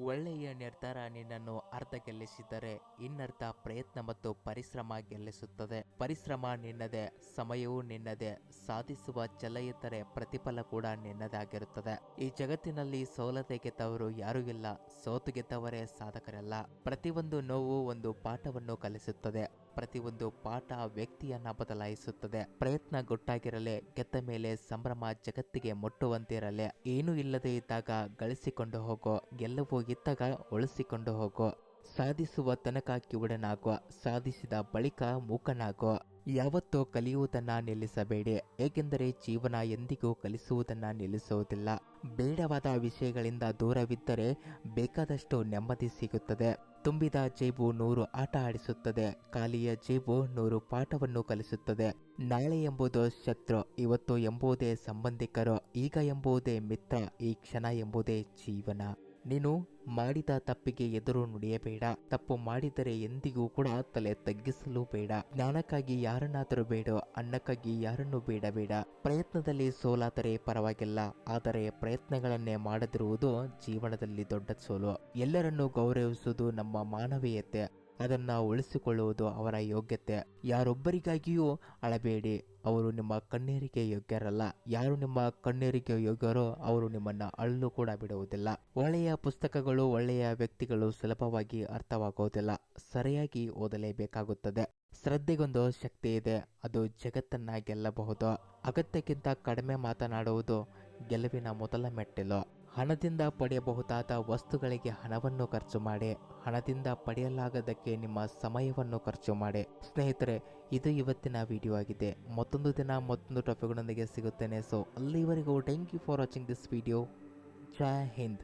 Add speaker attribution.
Speaker 1: ಒಳ್ಳೆಯ ನಿರ್ಧಾರ ನಿನ್ನನ್ನು ಅರ್ಧ ಗೆಲ್ಲಿಸಿದರೆ ಇನ್ನರ್ಧ ಪ್ರಯತ್ನ ಮತ್ತು ಪರಿಶ್ರಮ ಗೆಲ್ಲಿಸುತ್ತದೆ. ಪರಿಶ್ರಮ ನಿನ್ನದೇ, ಸಮಯವೂ ನಿನ್ನದೇ, ಸಾಧಿಸುವ ಛಲ ಇದ್ದರೆ ಪ್ರತಿಫಲ ಕೂಡ ನಿನ್ನದಾಗಿರುತ್ತದೆ. ಈ ಜಗತ್ತಿನಲ್ಲಿ ಸೋಲದೆ ಗೆದ್ದವರು ಯಾರೂ ಇಲ್ಲ, ಸೋತು ಗೆದ್ದವರೇ ಸಾಧಕರಲ್ಲ. ಪ್ರತಿಯೊಂದು ನೋವು ಒಂದು ಪಾಠವನ್ನು ಕಲಿಸುತ್ತದೆ. ಪ್ರತಿಯೊಂದು ಪಾಠ ವ್ಯಕ್ತಿಯನ್ನ ಬದಲಾಯಿಸುತ್ತದೆ. ಪ್ರಯತ್ನ ಗುಟ್ಟಾಗಿರಲಿ, ಗೆದ್ದ ಮೇಲೆ ಸಂಭ್ರಮ ಜಗತ್ತಿಗೆ ಮುಟ್ಟುವಂತಿರಲಿ. ಏನೂ ಇಲ್ಲದೆ ಇದ್ದಾಗ ಗಳಿಸಿಕೊಂಡು ಹೋಗೋ, ಗೆಲ್ಲುವು ಇದ್ದಾಗ ಉಳಿಸಿಕೊಂಡು ಹೋಗೋ. ಸಾಧಿಸುವ ತನಕ ಕಿವುಡನಾಗೋ, ಸಾಧಿಸಿದ ಬಳಿಕ ಮೂಕನಾಗೋ. ಯಾವತ್ತೂ ಕಲಿಯುವುದನ್ನ ನಿಲ್ಲಿಸಬೇಡಿ, ಏಕೆಂದರೆ ಜೀವನ ಎಂದಿಗೂ ಕಲಿಸುವುದನ್ನ ನಿಲ್ಲಿಸುವುದಿಲ್ಲ. ಬೇಡವಾದ ವಿಷಯಗಳಿಂದ ದೂರವಿದ್ದರೆ ಬೇಕಾದಷ್ಟು ನೆಮ್ಮದಿ ಸಿಗುತ್ತದೆ. ತುಂಬಿದ ಜೇಬು 100 ಆಟ ಆಡಿಸುತ್ತದೆ, ಖಾಲಿಯ ಜೇಬು 100 ಪಾಠವನ್ನು ಕಲಿಸುತ್ತದೆ. ನಾಳೆ ಎಂಬುದು ಶತ್ರು, ಇವತ್ತು ಎಂಬುದೇ ಸಂಬಂಧಿಕರು, ಈಗ ಎಂಬುದೇ ಮಿತ್ರ, ಈ ಕ್ಷಣ ಎಂಬುದೇ ಜೀವನ. ನೀನು ಮಾಡಿದ ತಪ್ಪಿಗೆ ಎದುರು ನುಡಿಯಬೇಡ. ತಪ್ಪು ಮಾಡಿದರೆ ಎಂದಿಗೂ ಕೂಡ ತಲೆ ತಗ್ಗಿಸಲು ಬೇಡ. ಜ್ಞಾನಕ್ಕಾಗಿ ಯಾರನ್ನಾದರೂ ಬೇಡ, ಅನ್ನಕ್ಕಾಗಿ ಯಾರನ್ನು ಬೇಡಬೇಡ. ಪ್ರಯತ್ನದಲ್ಲಿ ಸೋಲಾದರೆ ಪರವಾಗಿಲ್ಲ, ಆದರೆ ಪ್ರಯತ್ನಗಳನ್ನೇ ಮಾಡದಿರುವುದು ಜೀವನದಲ್ಲಿ ದೊಡ್ಡ ಸೋಲು. ಎಲ್ಲರನ್ನೂ ಗೌರವಿಸುವುದು ನಮ್ಮ ಮಾನವೀಯತೆ, ಅದನ್ನ ಉಳಿಸಿಕೊಳ್ಳುವುದು ಅವರ ಯೋಗ್ಯತೆ. ಯಾರೊಬ್ಬರಿಗಾಗಿಯೂ ಅಳಬೇಡಿ, ಅವರು ನಿಮ್ಮ ಕಣ್ಣೀರಿಗೆ ಯೋಗ್ಯರಲ್ಲ. ಯಾರು ನಿಮ್ಮ ಕಣ್ಣೀರಿಗೆ ಯೋಗ್ಯರೋ ಅವರು ನಿಮ್ಮನ್ನ ಅಳಲು ಕೂಡ ಬಿಡುವುದಿಲ್ಲ. ಒಳ್ಳೆಯ ಪುಸ್ತಕಗಳು, ಒಳ್ಳೆಯ ವ್ಯಕ್ತಿಗಳು ಸುಲಭವಾಗಿ ಅರ್ಥವಾಗುವುದಿಲ್ಲ, ಸರಿಯಾಗಿ ಓದಲೇಬೇಕಾಗುತ್ತದೆ. ಶ್ರದ್ಧೆಗೊಂದು ಶಕ್ತಿ ಇದೆ, ಅದು ಜಗತ್ತನ್ನ ಗೆಲ್ಲಬಹುದು. ಅಗತ್ಯಕ್ಕಿಂತ ಕಡಿಮೆ ಮಾತನಾಡುವುದು ಗೆಲುವಿನ ಮೊದಲ ಮೆಟ್ಟಿಲು. ಹಣದಿಂದ ಪಡೆಯಬಹುದಾದ ವಸ್ತುಗಳಿಗೆ ಹಣವನ್ನು ಖರ್ಚು ಮಾಡಿ, ಹಣದಿಂದ ಪಡೆಯಲಾಗದಕ್ಕೆ ನಿಮ್ಮ ಸಮಯವನ್ನು ಖರ್ಚು ಮಾಡಿ. ಸ್ನೇಹಿತರೆ, ಇದು ಇವತ್ತಿನ ವಿಡಿಯೋ ಆಗಿದೆ. ಮತ್ತೊಂದು ದಿನ ಮತ್ತೊಂದು ಟಾಪಿಕ್ನೊಂದಿಗೆ ಸಿಗುತ್ತೇನೆ. ಸೊ ಅಲ್ಲಿವರೆಗೂ thank you for watching this video. ಜೈ ಹಿಂದ್.